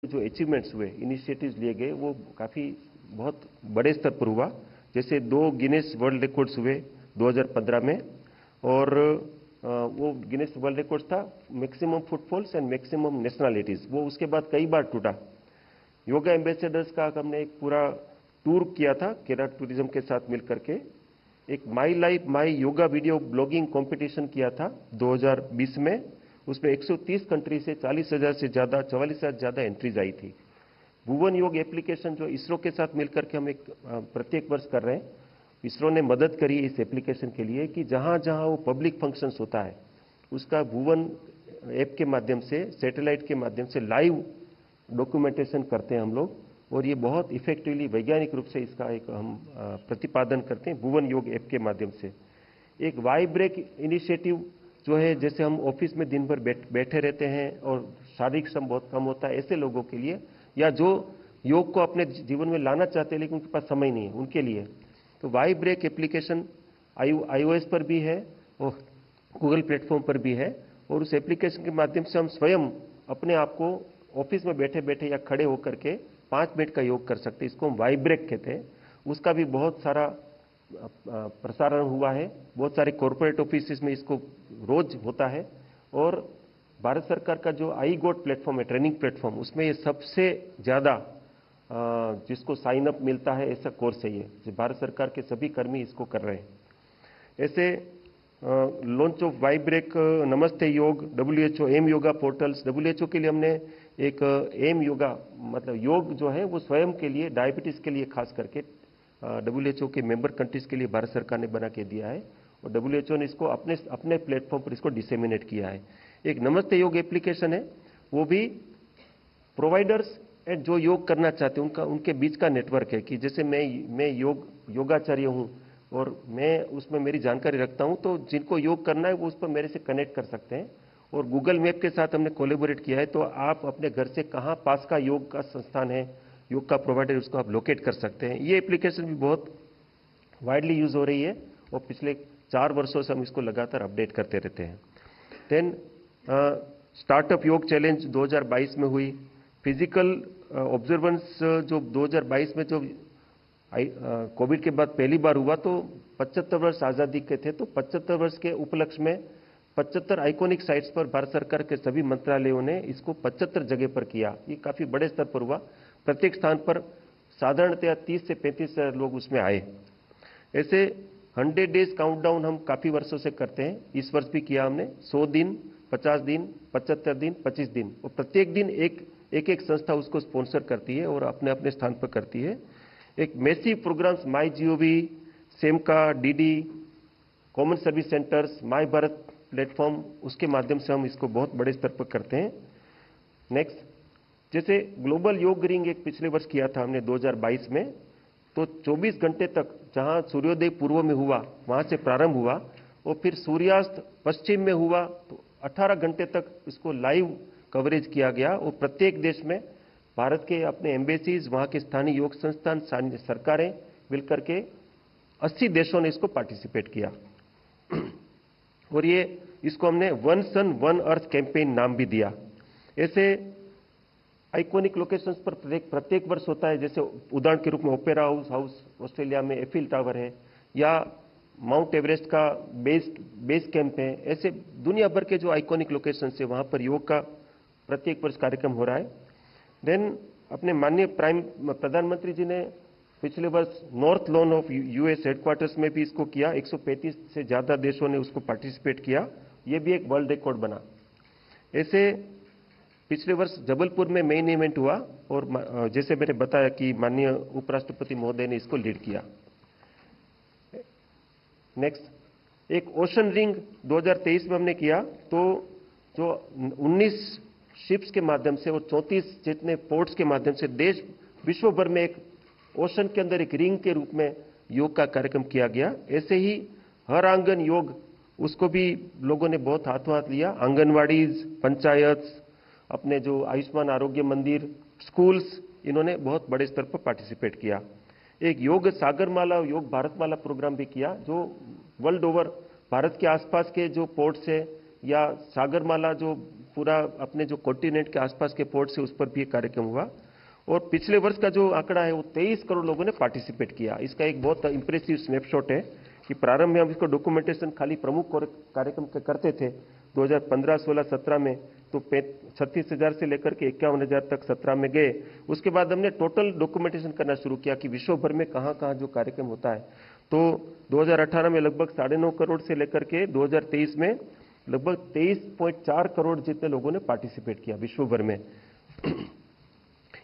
जो अचीवमेंट्स हुए, इनिशिएटिव्स लिए गए, वो काफ़ी बहुत बड़े स्तर पर हुआ। जैसे 2 गिनेस वर्ल्ड रिकॉर्ड्स हुए 2015 में, और वो गिनेस वर्ल्ड रिकॉर्ड्स था maximum footfalls and maximum nationalities. वो उसके बाद कई बार टूटा। योगा एम्बेसडर्स का हमने एक पूरा टूर किया था केरला टूरिज्म के साथ मिलकर के। एक my life my yoga video blogging competition किया था 2020 में। उसमें 130 कंट्री से 44,000 से ज़्यादा एंट्रीज आई थी। भुवन योग एप्लीकेशन जो इसरो के साथ मिलकर के हम एक प्रत्येक वर्ष कर रहे हैं, इसरो ने मदद करी इस एप्लीकेशन के लिए कि जहां जहां वो पब्लिक फंक्शंस होता है उसका भुवन ऐप के माध्यम से, सैटेलाइट के माध्यम से लाइव डॉक्यूमेंटेशन करते हैं हम लोग। और ये बहुत इफेक्टिवली वैज्ञानिक रूप से इसका एक हम प्रतिपादन करते हैं भुवन योग ऐप के माध्यम से। एक वाई ब्रेक इनिशिएटिव जो है, जैसे हम ऑफिस में दिन भर बैठे रहते हैं और शारीरिक श्रम बहुत कम होता है, ऐसे लोगों के लिए, या जो योग को अपने जीवन में लाना चाहते हैं लेकिन उनके पास समय नहीं है, उनके लिए तो वाई ब्रेक एप्लीकेशन iOS पर भी है और गूगल प्लेटफॉर्म पर भी है। और उस एप्लीकेशन के माध्यम से हम स्वयं अपने आप को ऑफिस में बैठे बैठे या खड़े होकर के 5 मिनट का योग कर सकते हैं। इसको हम वाई ब्रेक कहते हैं। उसका भी बहुत सारा प्रसारण हुआ है, बहुत सारे कॉर्पोरेट ऑफिस में इसको रोज होता है। और भारत सरकार का जो आई गोट प्लेटफॉर्म है, ट्रेनिंग प्लेटफॉर्म, उसमें ये सबसे ज़्यादा जिसको साइन अप मिलता है ऐसा कोर्स है ये। भारत सरकार के सभी कर्मी इसको कर रहे हैं। ऐसे launch of Y break, Namaste Yog, WHO M Yoga portals. WHO के लिए हमने एक एम योगा, मतलब योग जो है वो स्वयं के लिए, डायबिटीज के लिए खास करके WHO के मेंबर कंट्रीज के लिए भारत सरकार ने बना के दिया है। और WHO ने इसको अपने प्लेटफॉर्म पर इसको डिसेमिनेट किया है। एक नमस्ते योग एप्लीकेशन है, वो भी प्रोवाइडर्स एंड जो योग करना चाहते हैं उनके बीच का नेटवर्क है। कि जैसे मैं योगाचार्य हूँ और मैं उसमें मेरी जानकारी रखता हूँ, तो जिनको योग करना है वो उस पर मेरे से कनेक्ट कर सकते हैं। और गूगल मैप के साथ हमने कोलेबोरेट किया है, तो आप अपने घर से कहाँ पास का योग का संस्थान है, योग का प्रोवाइडर, उसको आप लोकेट कर सकते हैं। ये एप्लीकेशन भी बहुत वाइडली यूज हो रही है और पिछले 4 वर्षों से हम इसको लगातार अपडेट करते रहते हैं। देन स्टार्टअप योग चैलेंज 2022 में हुई। फिजिकल ऑब्जर्वेंस जो 2022 में जो कोविड के बाद पहली बार हुआ, तो 75 वर्ष आज़ादी के थे, तो 75 वर्ष के उपलक्ष्य में 75 आइकॉनिक साइट्स पर भारत सरकार के सभी मंत्रालयों ने इसको 75 जगह पर किया। ये काफ़ी बड़े स्तर पर हुआ। प्रत्येक स्थान पर साधारणतया 30 से 35 लोग उसमें आए। ऐसे 100 डेज काउंटडाउन हम काफ़ी वर्षों से करते हैं। इस वर्ष भी किया हमने। 100 दिन, 50 दिन, 75 दिन, 25 दिन, और प्रत्येक दिन एक संस्था उसको स्पॉन्सर करती है और अपने अपने स्थान पर करती है। एक मैसिव प्रोग्राम्स माई GOV, सेमका, DD, common service centres, my Bharat platform, उसके माध्यम से हम इसको बहुत बड़े स्तर पर करते हैं। नेक्स्ट, जैसे ग्लोबल योग रिंग एक पिछले वर्ष किया था हमने 2022 में, तो 24 घंटे तक जहां सूर्योदय पूर्व में हुआ वहां से प्रारंभ हुआ और फिर सूर्यास्त पश्चिम में हुआ, तो 18 घंटे तक इसको लाइव कवरेज किया गया। और प्रत्येक देश में भारत के अपने एम्बेसीज, वहां के स्थानीय योग संस्थान, सरकारें मिलकर के 80 देशों ने इसको पार्टिसिपेट किया। और इसको हमने one sun one earth campaign नाम भी दिया। ऐसे आइकॉनिक लोकेशंस पर प्रत्येक वर्ष होता है। जैसे उदाहरण के रूप में ओपेरा हाउस ऑस्ट्रेलिया में, एफिल टावर है, या माउंट एवरेस्ट का बेस कैंप है। ऐसे दुनिया भर के जो आइकॉनिक लोकेशंस है वहां पर योग का प्रत्येक वर्ष कार्यक्रम हो रहा है। देन अपने माननीय प्रधानमंत्री जी ने पिछले वर्ष north lawn of US headquarters में भी इसको किया। 135 से ज़्यादा देशों ने उसको पार्टिसिपेट किया। ये भी एक वर्ल्ड रिकॉर्ड बना। ऐसे पिछले वर्ष जबलपुर में मेन इवेंट हुआ और जैसे मैंने बताया कि माननीय उपराष्ट्रपति महोदय ने इसको लीड किया। नेक्स्ट, एक ओशन रिंग 2023 में हमने किया। तो जो 19 शिप्स के माध्यम से और 34 जितने पोर्ट्स के माध्यम से देश विश्व भर में एक ओशन के अंदर एक रिंग के रूप में योग का कार्यक्रम किया गया। ऐसे ही हर आंगन योग, उसको भी लोगों ने बहुत हाथों हाथ लिया। आंगनवाड़ीज, पंचायत, अपने जो आयुष्मान आरोग्य मंदिर, स्कूल्स, इन्होंने बहुत बड़े स्तर पर पार्टिसिपेट किया। एक योग सागरमाला, योग भारतमाला प्रोग्राम भी किया, जो वर्ल्ड ओवर भारत के आसपास के जो पोर्ट्स है या सागरमाला जो पूरा अपने जो कॉन्टिनेंट के आसपास के पोर्ट से उस पर भी कार्यक्रम हुआ। और पिछले वर्ष का जो आंकड़ा है वो 23 करोड़ लोगों ने पार्टिसिपेट किया। इसका एक बहुत इंप्रेसिव स्नैपशॉट है कि प्रारंभ में हम इसको डॉक्यूमेंटेशन खाली प्रमुख कार्यक्रम के करते थे 2015, 16, 17 में, तो 36,000 से लेकर के 51,000 तक 17 में गए। उसके बाद हमने टोटल डॉक्यूमेंटेशन करना शुरू किया कि विश्व भर में कहाँ कहाँ जो कार्यक्रम होता है। तो 2018 में लगभग 9.5 करोड़ से लेकर के 2023 में लगभग 23.4 करोड़ जितने लोगों ने पार्टिसिपेट किया विश्व भर में।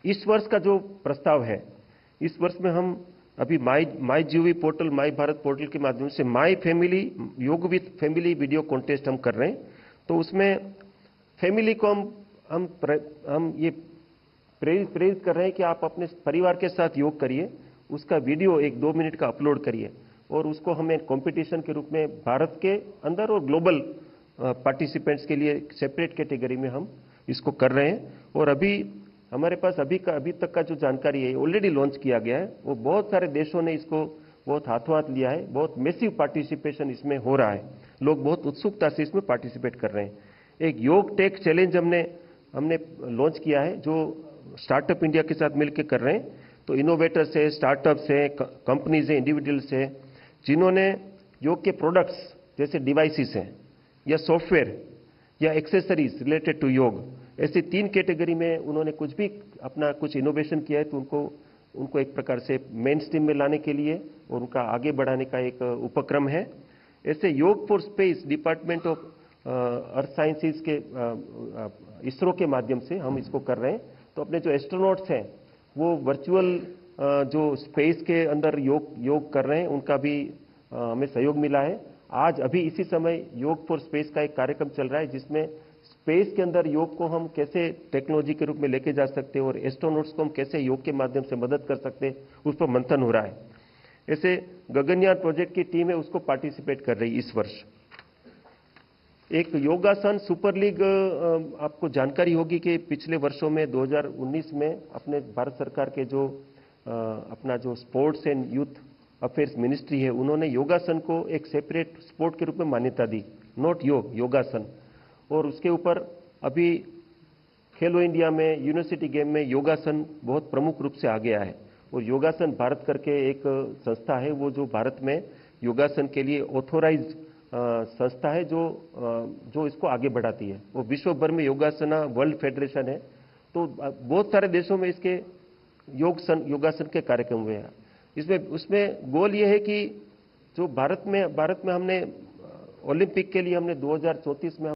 इस वर्ष का जो प्रस्ताव है, इस वर्ष में हम अभी माई जीओवी पोर्टल, माई भारत पोर्टल के माध्यम से माई फैमिली योग विद फैमिली वीडियो कॉन्टेस्ट हम कर रहे हैं। तो उसमें फैमिली को हम ये प्रेरित कर रहे हैं कि आप अपने परिवार के साथ योग करिए, उसका वीडियो 1-2 मिनट का अपलोड करिए और उसको हमें कंपटीशन के रूप में भारत के अंदर और ग्लोबल पार्टिसिपेंट्स के लिए सेपरेट कैटेगरी में हम इसको कर रहे हैं। और अभी हमारे पास अभी तक का जो जानकारी है ऑलरेडी लॉन्च किया गया है, वो बहुत सारे देशों ने इसको बहुत हाथों हाथ लिया है, बहुत मैसिव पार्टिसिपेशन इसमें हो रहा है, लोग बहुत उत्सुकता से इसमें पार्टिसिपेट कर रहे हैं। एक योग टेक चैलेंज हमने लॉन्च किया है जो स्टार्टअप इंडिया के साथ मिलकर कर रहे हैं। तो इनोवेटर्स है, स्टार्टअप्स है, कंपनीज है, इंडिविजुअल्स है, जिन्होंने योग के प्रोडक्ट्स जैसे डिवाइसेस हैं या सॉफ्टवेयर या एक्सेसरीज रिलेटेड टू योग, ऐसी 3 कैटेगरी में उन्होंने कुछ भी अपना कुछ इनोवेशन किया है, तो उनको एक प्रकार से मेन स्ट्रीम में लाने के लिए और उनका आगे बढ़ाने का एक उपक्रम है। ऐसे योग for space department of earth sciences के इसरो के माध्यम से हम इसको कर रहे हैं। तो अपने जो एस्ट्रोनॉट्स हैं वो वर्चुअल जो स्पेस के अंदर योग कर रहे हैं, उनका भी हमें सहयोग मिला है। आज अभी इसी समय योग फॉर स्पेस का एक कार्यक्रम चल रहा है जिसमें स्पेस के अंदर योग को हम कैसे टेक्नोलॉजी के रूप में लेके जा सकते हैं और एस्ट्रोनॉट्स को हम कैसे योग के माध्यम से मदद कर सकते हैं, उस पर मंथन हो रहा है। ऐसे गगनयान प्रोजेक्ट की टीम है, उसको पार्टिसिपेट कर रही इस वर्ष। एक योगासन सुपर लीग, आपको जानकारी होगी कि पिछले वर्षों में 2019 में अपने भारत सरकार के जो अपना जो sports and youth affairs ministry है, उन्होंने योगासन को एक सेपरेट स्पोर्ट के रूप में मान्यता दी, नॉट योगासन। और उसके ऊपर अभी खेलो इंडिया में, यूनिवर्सिटी गेम में योगासन बहुत प्रमुख रूप से आ गया है। और योगासन भारत करके एक संस्था है, वो जो भारत में योगासन के लिए ऑथोराइज्ड संस्था है जो इसको आगे बढ़ाती है। वो विश्व भर में योगासना वर्ल्ड फेडरेशन है। तो बहुत सारे देशों में इसके योगासन के कार्यक्रम हुए हैं। उसमें गोल ये है कि जो भारत में हमने ओलंपिक के लिए हमने 2034 में